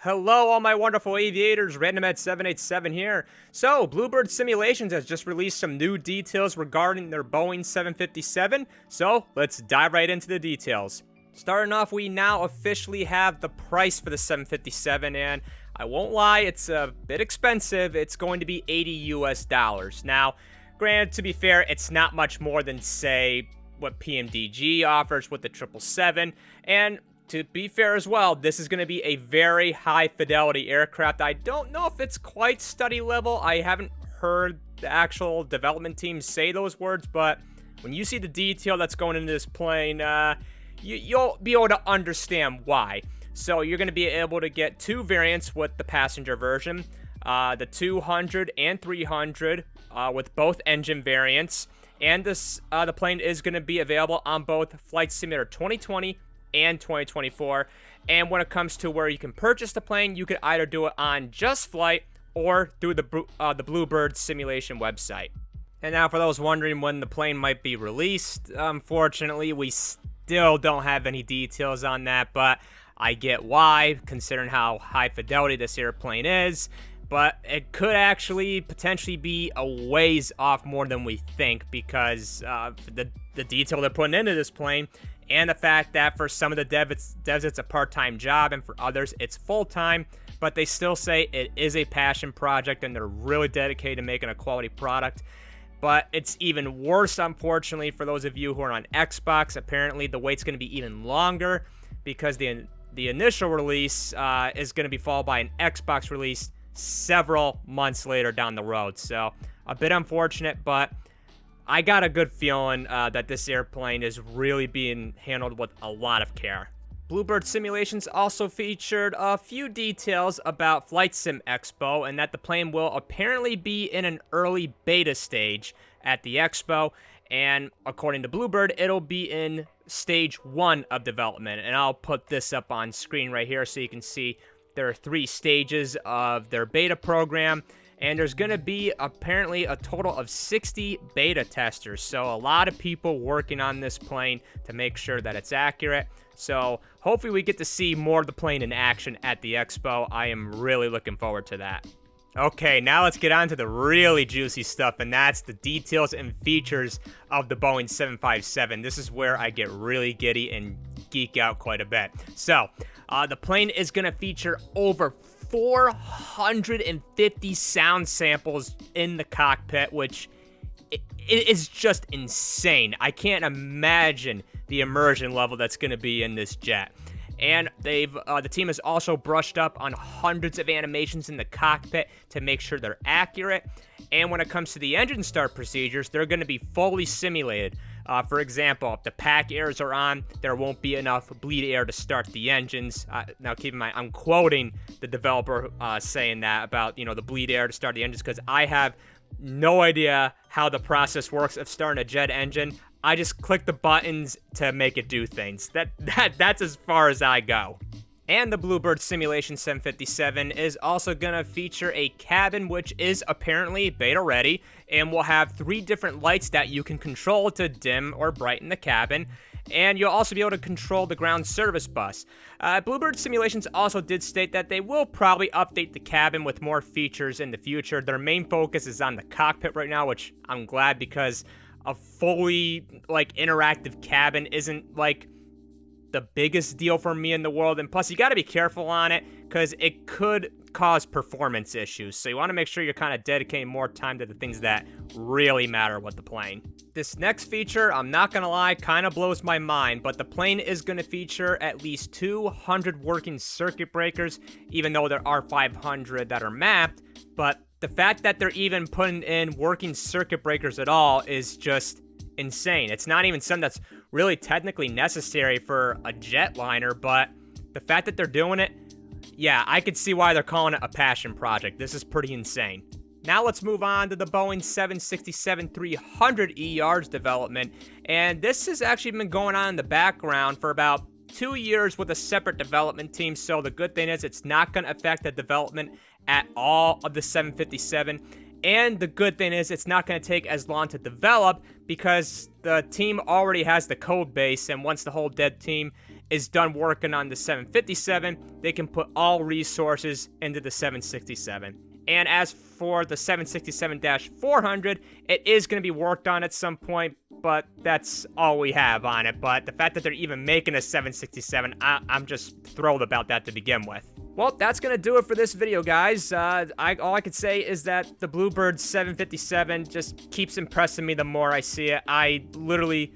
Hello, all my wonderful aviators. RandomEd787 here. So, Bluebird Simulations has just released some new details regarding their Boeing 757. So, let's dive right into the details. Starting off, we now officially have the price for the 757, and I won't lie, it's a bit expensive. It's going to be $80 US. Now, granted, to be fair, it's not much more than, say, what PMDG offers with the 777, and to be fair as well, this is going to be a very high-fidelity aircraft. I don't know if it's quite study level. I haven't heard the actual development team say those words, but when you see the detail that's going into this plane, you'll be able to understand why. So you're going to be able to get two variants with the passenger version, the 200 and 300 with both engine variants, and the plane is going to be available on both Flight Simulator 2020 and 2024. And when it comes to where you can purchase the plane, you could either do it on Just Flight or through the Bluebird Simulation website. And now for those wondering when the plane might be released, unfortunately we still don't have any details on that, but I get why, considering how high fidelity this airplane is. But it could actually potentially be a ways off more than we think, because the detail they're putting into this plane, and the fact that for some of the devs it's a part-time job, and for others it's full-time, but they still say it is a passion project and they're really dedicated to making a quality product. But it's even worse, unfortunately, for those of you who are on Xbox. Apparently the wait's going to be even longer, because the initial release is going to be followed by an Xbox release several months later down the road. So a bit unfortunate, but I got a good feeling that this airplane is really being handled with a lot of care. Bluebird Simulations also featured a few details about Flight Sim Expo, and that the plane will apparently be in an early beta stage at the Expo, and according to Bluebird, it'll be in stage 1 of development. And I'll put this up on screen right here so you can see there are 3 stages of their beta program. And there's going to be apparently a total of 60 beta testers. So a lot of people working on this plane to make sure that it's accurate. So hopefully we get to see more of the plane in action at the Expo. I am really looking forward to that. Okay, now let's get on to the really juicy stuff, and that's the details and features of the Boeing 757. This is where I get really giddy and geek out quite a bit. So, the plane is going to feature over 450 sound samples in the cockpit, which is just insane. I can't imagine the immersion level that's going to be in this jet. And the team has also brushed up on hundreds of animations in the cockpit to make sure they're accurate. And when it comes to the engine start procedures, they're going to be fully simulated. For example, if the pack airs are on, there won't be enough bleed air to start the engines. Now, keep in mind, I'm quoting the developer saying that about, the bleed air to start the engines, because I have no idea how the process works of starting a jet engine. I just click the buttons to make it do things. That's as far as I go. And the Bluebird Simulation 757 is also going to feature a cabin which is apparently beta ready, and will have 3 different lights that you can control to dim or brighten the cabin. And you'll also be able to control the ground service bus. Bluebird Simulations also did state that they will probably update the cabin with more features in the future. Their main focus is on the cockpit right now, which I'm glad, because a fully interactive cabin isn't the biggest deal for me in the world. And plus, you got to be careful on it, because it could cause performance issues. So you want to make sure you're kind of dedicating more time to the things that really matter with the plane. This next feature, I'm not going to lie, kind of blows my mind, but the plane is going to feature at least 200 working circuit breakers, even though there are 500 that are mapped. But the fact that they're even putting in working circuit breakers at all is just insane. It's not even something that's really technically necessary for a jetliner, but the fact that they're doing it, yeah, I could see why they're calling it a passion project. This is pretty insane. Now let's move on to the Boeing 767-300ER's development, and this has actually been going on in the background for about 2 years with a separate development team. So the good thing is it's not going to affect the development at all of the 757. And the good thing is it's not going to take as long to develop, because the team already has the code base, and once the whole dev team is done working on the 757, they can put all resources into the 767. And as for the 767-400, it is going to be worked on at some point, but that's all we have on it. But the fact that they're even making a 767, I'm just thrilled about that to begin with. Well, that's going to do it for this video, guys. All I could say is that the Bluebird 757 just keeps impressing me the more I see it. I literally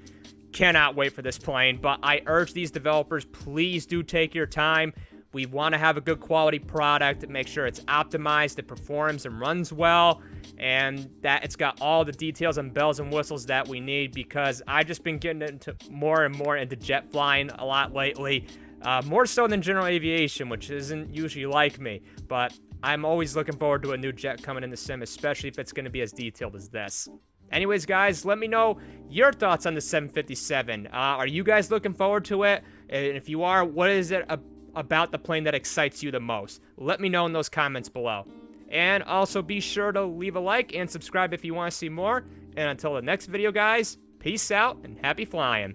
cannot wait for this plane, but I urge these developers, please do take your time. We want to have a good quality product, make sure it's optimized, it performs and runs well, and that it's got all the details and bells and whistles that we need, because I've just been getting into more and more into jet flying a lot lately, more so than general aviation, which isn't usually like me, but I'm always looking forward to a new jet coming in the sim, especially if it's going to be as detailed as this. Anyways, guys, let me know your thoughts on the 757. Are you guys looking forward to it? And if you are, what is it about the plane that excites you the most? Let me know in those comments below. And also be sure to leave a like and subscribe if you want to see more. And until the next video, guys, peace out and happy flying.